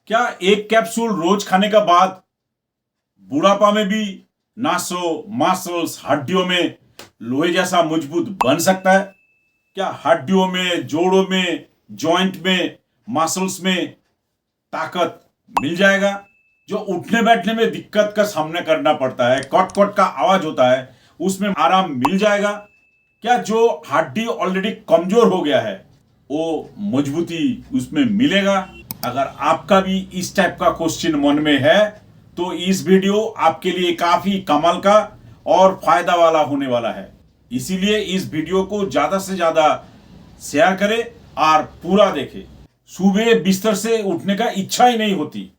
क्या एक कैप्सूल रोज खाने का बाद बुढ़ापा में भी नासों, मसल्स, हड्डियों में लोहे जैसा मजबूत बन सकता है? क्या हड्डियों में, जोड़ों में, जॉइंट में, मसल्स में ताकत मिल जाएगा? जो उठने बैठने में दिक्कत का सामना करना पड़ता है, कट कट का आवाज होता है, उसमें आराम मिल जाएगा? क्या जो हड्डी ऑलरेडी कमजोर हो गया है वो मजबूती उसमें मिलेगा? अगर आपका भी इस टाइप का क्वेश्चन मन में है तो इस वीडियो आपके लिए काफी कमाल का और फायदा वाला होने वाला है। इसीलिए इस वीडियो को ज्यादा से ज्यादा शेयर करें और पूरा देखें। सुबह बिस्तर से उठने का इच्छा ही नहीं होती,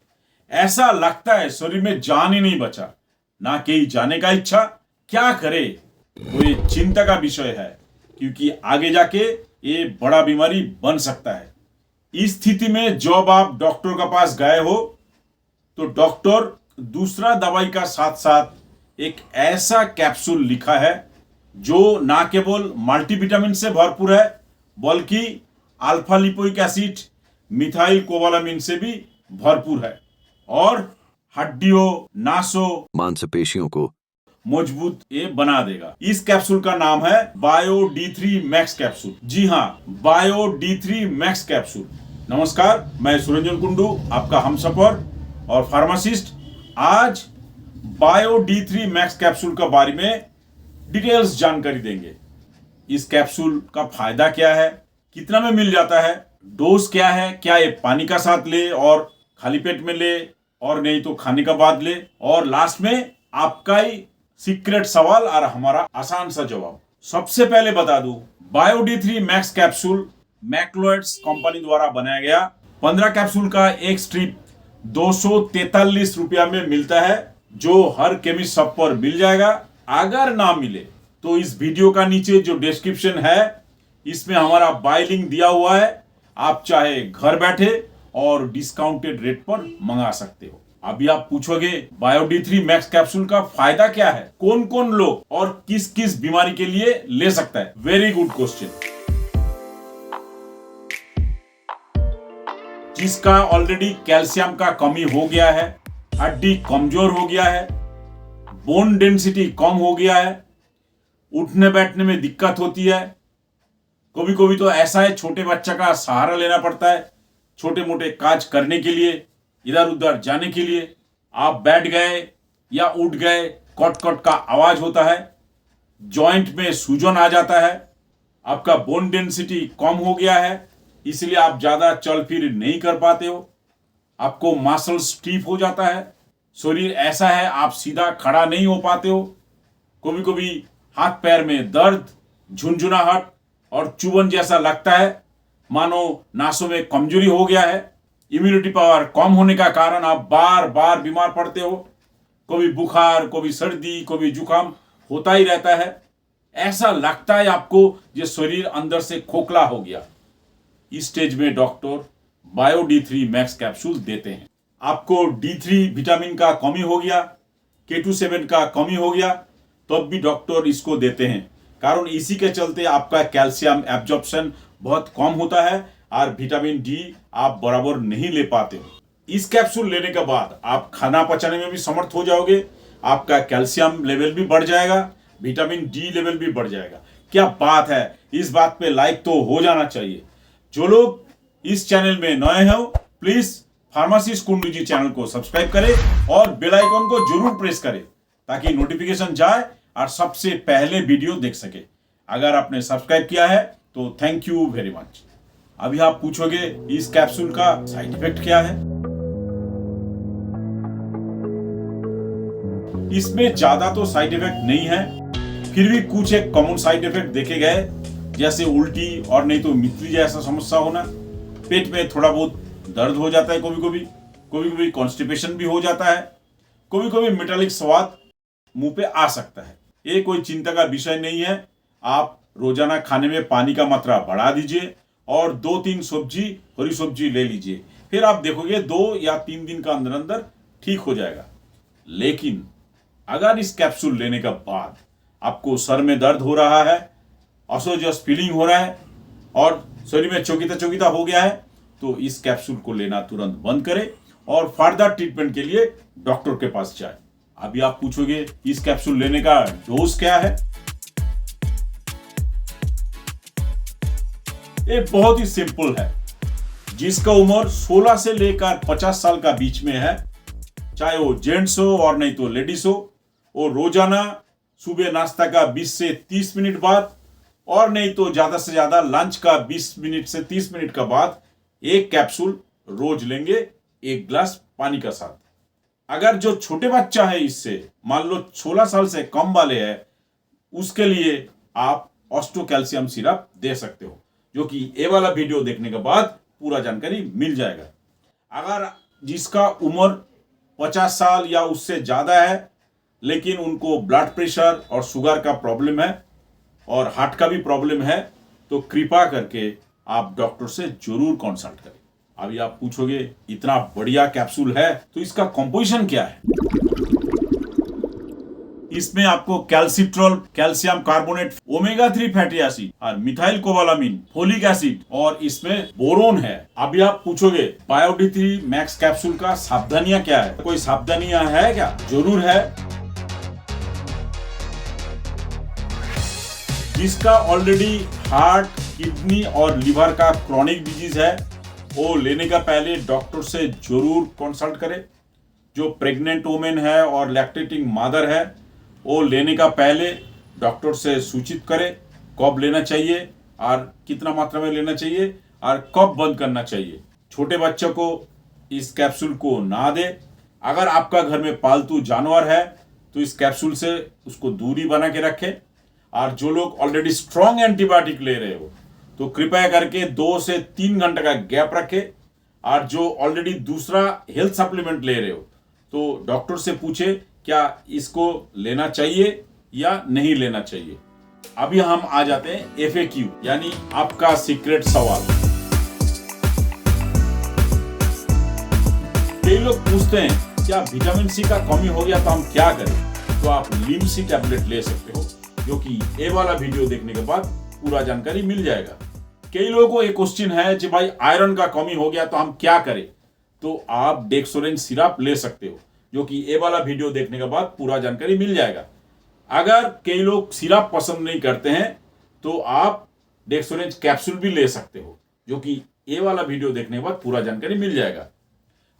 ऐसा लगता है शरीर में जान ही नहीं बचा, ना कहीं जाने का इच्छा। क्या करे? तो ये चिंता का विषय है, क्योंकि आगे जाके ये बड़ा बीमारी बन सकता है। इस स्थिति में जब आप डॉक्टर के पास गए हो तो डॉक्टर दूसरा दवाई का साथ साथ एक ऐसा कैप्सूल लिखा है जो ना केवल मल्टीविटामिन से भरपूर है बल्कि alpha lipoic acid, methyl cobalamin से भी भरपूर है और हड्डियों, नासों, मांसपेशियों को मजबूत ये बना देगा। इस कैप्सूल का नाम है बायो D3 मैक्स कैप्सूल। जी हाँ, बायो D3 मैक्स कैप्सूल। नमस्कार, मैं सुरंजन कुंडू, आपका हमसफर और फार्मासिस्ट। आज बायो D3 मैक्स कैप्सूल के बारे में डिटेल्स जानकारी देंगे। इस कैप्सूल का फायदा क्या है, कितना में मिल जाता है, डोज क्या है, क्या ये पानी का साथ ले और खाली पेट में ले और नहीं तो खाने का बाद ले, और लास्ट में आपका ही सीक्रेट सवाल और हमारा आसान सा जवाब। सबसे पहले बता दूं, bio D3 max capsule Macleods company द्वारा बनाया गया। 15 कैप्सूल का एक स्ट्रिप 243 रुपया में मिलता है, जो हर केमिस्ट शॉप पर मिल जाएगा। अगर ना मिले तो इस वीडियो का नीचे जो डिस्क्रिप्शन है इसमें हमारा बाय लिंक दिया हुआ है, आप चाहे घर बैठे और डिस्काउंटेड रेट पर मंगा सकते हो। अभी आप पूछोगे बायो D3 मैक्स कैप्सूल का फायदा क्या है, कौन कौन लोग और किस किस बीमारी के लिए ले सकता है? Very good question. जिसका ऑलरेडी कैल्शियम का कमी हो गया है, हड्डी कमजोर हो गया है, बोन डेंसिटी कम हो गया है, उठने बैठने में दिक्कत होती है, कभी कभी तो ऐसा है छोटे बच्चा का सहारा लेना पड़ता है छोटे मोटे काज करने के लिए, इधर उधर जाने के लिए। आप बैठ गए या उठ गए, कट कट का आवाज होता है, जॉइंट में सूजन आ जाता है, आपका बोन डेंसिटी कम हो गया है, इसलिए आप ज्यादा चल फिर नहीं कर पाते हो, आपको मसल स्टीफ हो जाता है, शरीर ऐसा है आप सीधा खड़ा नहीं हो पाते हो, कभी कभी हाथ पैर में दर्द, झुनझुनाहट और चुभन जैसा लगता है, मानो नासों में कमजोरी हो गया है, इम्यूनिटी पावर कम होने का कारण आप बार बार बीमार पड़ते हो, कभी बुखार, कभी सर्दी, कभी जुकाम होता ही रहता है, ऐसा लगता है आपको ये शरीर अंदर से खोखला हो गया। इस स्टेज में doctor bio D3 max capsule देते हैं। आपको D3 विटामिन का कमी हो गया, K27 का कमी हो गया, तब भी डॉक्टर इसको देते हैं, कारण इसी के चलते आपका कैल्शियम एब्जॉर्प्शन बहुत कम होता है और विटामिन D आप बराबर नहीं ले पाते हो। इस कैप्सूल लेने के बाद आप खाना पचाने में भी समर्थ हो जाओगे, आपका कैल्शियम लेवल भी बढ़ जाएगा, विटामिन D लेवल भी बढ़ जाएगा। क्या बात है, इस बात पे लाइक तो हो जाना चाहिए। जो लोग इस चैनल में नए हो please pharmacist Kundu ji channel को सब्सक्राइब करें और बेल आइकन को जरूर प्रेस करें ताकि नोटिफिकेशन जाए और सबसे पहले वीडियो देख सके। अगर आपने सब्सक्राइब किया है तो थैंक यू वेरी मच। अभी आप पूछोगे इस कैप्सूल का साइड इफेक्ट क्या है? इसमें ज्यादा तो साइड इफेक्ट नहीं है, फिर भी कुछ एक कॉमन साइड इफेक्ट देखे गए, जैसे उल्टी और नहीं तो मितली जैसा समस्या होना, पेट में थोड़ा बहुत दर्द हो जाता है, कभी कभी कॉन्स्टिपेशन भी हो जाता है, कभी कभी मेटालिक स्वाद मुंह पे आ सकता है। ये कोई चिंता का विषय नहीं है। आप रोजाना खाने में पानी का मात्रा बढ़ा दीजिए और 2-3 सब्जी, हरी सब्जी ले लीजिए, फिर आप देखोगे 2 या 3 दिन का अंदर अंदर ठीक हो जाएगा। लेकिन अगर इस कैप्सूल लेने के बाद आपको सर में दर्द हो रहा है, असोजस फीलिंग हो रहा है और शरीर में चौकीता चौकीता हो गया है, तो इस कैप्सूल को लेना तुरंत बंद करें और फर्दर ट्रीटमेंट के लिए डॉक्टर के पास जाए। अभी आप पूछोगे इस कैप्सूल लेने का डोज क्या है? ये बहुत ही सिंपल है। जिसका उम्र 16 से लेकर 50 साल का बीच में है, चाहे वो जेंट्स हो और नहीं तो लेडीज हो, वो रोजाना सुबह नाश्ता का 20 से 30 मिनट बाद और नहीं तो ज्यादा से ज्यादा लंच का 20 मिनट से 30 मिनट का बाद एक कैप्सूल रोज लेंगे, एक गिलास पानी का साथ। अगर जो छोटे बच्चा है, इससे मान लो 16 साल से कम वाले हैं, उसके लिए आप ऑस्टो कैल्शियम सिरप दे सकते हो, जो कि ये वाला वीडियो देखने के बाद पूरा जानकारी मिल जाएगा। अगर जिसका उम्र 50 साल या उससे ज्यादा है, लेकिन उनको ब्लड प्रेशर और शुगर का प्रॉब्लम है और हार्ट का भी प्रॉब्लम है, तो कृपा करके आप डॉक्टर से जरूर कंसल्ट करें। अभी आप पूछोगे इतना बढ़िया कैप्सूल है तो इसका कंपोजिशन क्या है? इसमें आपको कैल्सिट्रॉल, calcium carbonate, omega 3 fatty acid और मिथाइल कोबालामिन, फोलिक एसिड और इसमें बोरोन है। अभी आप पूछोगे बायोडी3 मैक्स कैप्सूल का सावधानियां क्या है? कोई सावधानियां है क्या? जरूर है। जिसका ऑलरेडी हार्ट, किडनी और लिवर का क्रॉनिक डिजीज है, वो लेने का पहले डॉक्टर से जरूर कंसल्ट करें। जो प्रेग्नेंट वुमेन है और लैक्टेटिंग मदर है, वो लेने का पहले डॉक्टर से सूचित करें कब लेना चाहिए और कितना मात्रा में लेना चाहिए और कब बंद करना चाहिए। छोटे बच्चों को इस कैप्सूल को ना दे। अगर आपका घर में पालतू जानवर है तो इस कैप्सूल से उसको दूरी बना के रखें। और जो लोग ऑलरेडी स्ट्रॉन्ग एंटीबायोटिक ले रहे हो तो कृपया करके 2 से 3 घंटे का गैप रखें। और जो ऑलरेडी दूसरा हेल्थ सप्लीमेंट ले रहे हो तो डॉक्टर से पूछे क्या इसको लेना चाहिए या नहीं लेना चाहिए। अभी हम आ जाते हैं FAQ, यानी आपका सीक्रेट सवाल। कई लोग पूछते हैं क्या विटामिन सी का कमी हो गया तो हम क्या करें? तो आप लिमसी टैबलेट ले सकते हो, जो कि ये वाला वीडियो देखने के बाद पूरा जानकारी मिल जाएगा। कई लोगों को एक क्वेश्चन है कि भाई आयरन का कमी हो गया तो हम क्या करें? तो आप डेक्सोरेंज सिरप ले सकते हो, जो कि ये वाला वीडियो देखने के बाद पूरा जानकारी मिल जाएगा। अगर कई लोग सिरप पसंद नहीं करते हैं तो आप डेक्सोरेंज कैप्सूल भी ले सकते हो, जो कि ये वाला वीडियो देखने के बाद पूरा जानकारी मिल जाएगा।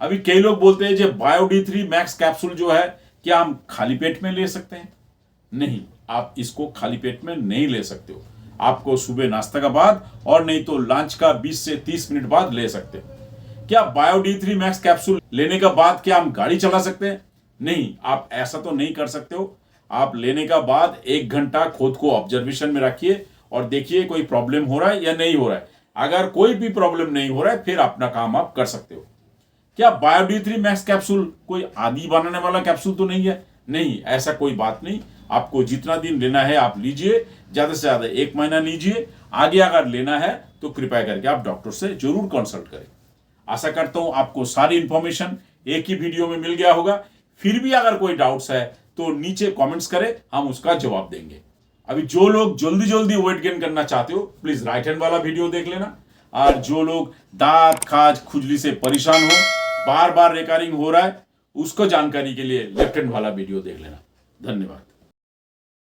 अभी कई लोग बोलते हैं जो बायोडी3 मैक्स कैप्सूल जो है, क्या हम खाली पेट में ले सकते हैं? नहीं, आप इसको खाली पेट में नहीं ले सकते हो। आपको सुबह नाश्ता का बाद और नहीं तो लंच का 20 से 30 मिनट बाद ले सकते हो। क्या बायोडी3 मैक्स कैप्सूल लेने के बाद क्या हम गाड़ी चला सकते हैं? नहीं, आप ऐसा तो नहीं कर सकते हो। आप लेने का बाद 1 घंटा खुद को ऑब्जर्वेशन में रखिए और देखिए कोई प्रॉब्लम हो रहा है या नहीं हो रहा है। अगर कोई भी प्रॉब्लम नहीं हो रहा है फिर अपना काम आप कर सकते हो। क्या बायोडी3 मैक्स कैप्सूल कोई आदि बनाने वाला कैप्सूल तो नहीं है? नहीं, ऐसा कोई बात नहीं। आपको जितना दिन लेना है आप लीजिए, ज्यादा से ज्यादा 1 महीना लीजिए। आगे अगर लेना है तो कृपया करके आप डॉक्टर से जरूर कंसल्ट करें। आशा करता हूं आपको सारी इंफॉर्मेशन एक ही वीडियो में मिल गया होगा। फिर भी अगर कोई डाउट्स है तो नीचे कमेंट्स करें, हम उसका जवाब देंगे। अभी जो लोग जल्दी जल्दी वेट गेन करना चाहते हो प्लीज राइट हैंड वाला वीडियो देख लेना। और जो लोग दांत, खाज, खुजली से परेशान हो, बार बार रिकरिंग हो रहा है, उसको जानकारी के लिए लेफ्ट हैंड वाला वीडियो देख लेना। धन्यवाद।